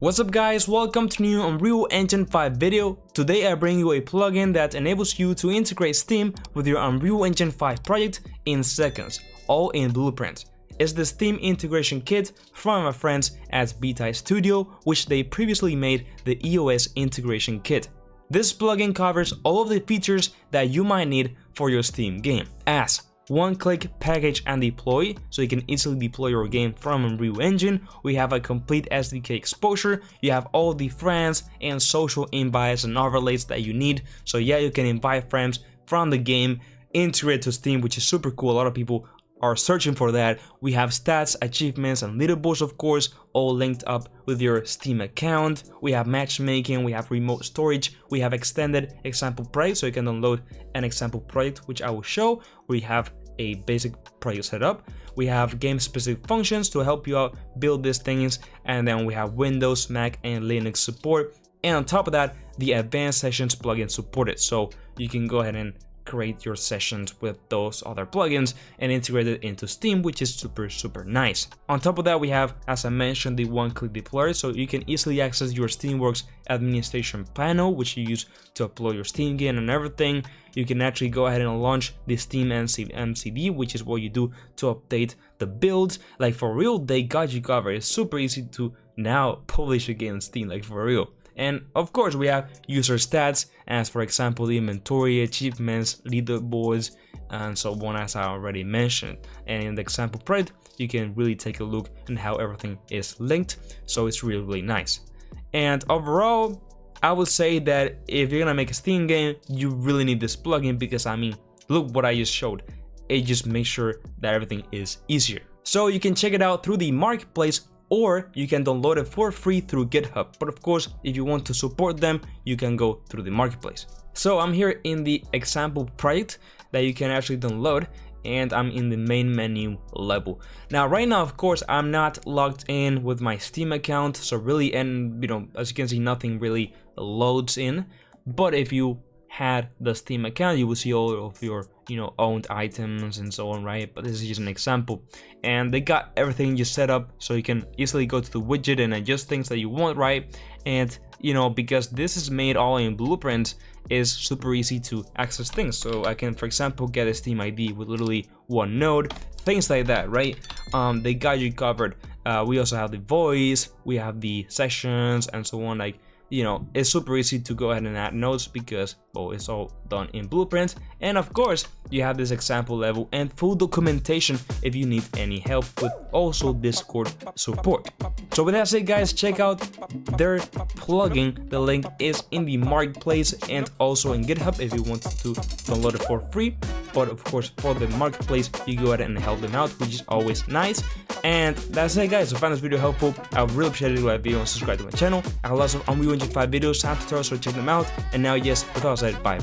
What's up guys, welcome to new Unreal Engine 5 video. Today I bring you a plugin that enables you to integrate Steam with your Unreal Engine 5 project in seconds, all in Blueprint. It's the Steam integration kit from my friends at Beta Studio, which they previously made the EOS integration kit. This plugin covers all of the features that you might need for your Steam game, as one-click package and deploy, so you can easily deploy your game from Unreal Engine. We have a complete SDK exposure. You have all the friends and social invites and overlays that you need. So yeah, you can invite friends from the game, integrate to Steam, which is super cool. A lot of people are searching for that. We have stats, achievements, and leaderboards, of course, all linked up with your Steam account. We have matchmaking, we have remote storage, we have extended example project, so you can download an example project, which I will show. We have a basic project setup. We have game-specific functions to help you out build these things, and then we have Windows, Mac, and Linux support. And on top of that, the advanced sessions plugin supported, so you can go ahead and create your sessions with those other plugins and integrate it into Steam, which is super nice. On top of that, we have, as I mentioned, the one-click deploy, so you can easily access your Steamworks administration panel, which you use to upload your Steam game and everything. You can actually go ahead and launch the Steam MCD, which is what you do to update the builds. Like, for real, they got you covered. It's super easy to now publish a game on Steam, like, for real. And of course, we have user stats, as for example, the inventory, achievements, leaderboards, and so on, as I already mentioned. And in the example project, you can really take a look at how everything is linked, so it's really nice. And overall, I would say that if you're gonna make a Steam game, you really need this plugin, because I mean, look what I just showed. It just makes sure that everything is easier. So you can check it out through the marketplace, or you can download it for free through GitHub. But of course, if you want to support them, you can go through the marketplace. So I'm here in the example project that you can actually download, and I'm in the main menu level. Now, right now, of course, I'm not logged in with my Steam account, so really, and as you can see, nothing really loads in. But if you had the Steam account, you will see all of your owned items and so on, right? But this is just an example, and they got everything just set up so you can easily go to the widget and adjust things that you want, right? And because this is made all in Blueprint, is super easy to access things. So I can, for example, get a Steam ID with literally one node, things like that, right? They got you covered. We also have the voice, we have the sessions, and so on. Like, it's super easy to go ahead and add nodes, because, well, it's all done in Blueprint. And of course, you have this example level and full documentation if you need any help, with also Discord support. So with that said, guys, check out their plugin. The link is in the marketplace and also in GitHub if you want to download it for free. But of course, for the marketplace, you go ahead and help them out, which is always nice. And that's it, guys. If you found this video helpful, I would really appreciate it if you like the video and subscribe to my channel. I have lots of Unreal Engine 5 videos, time tutorials, so check them out. And now, yes, with all said, bye.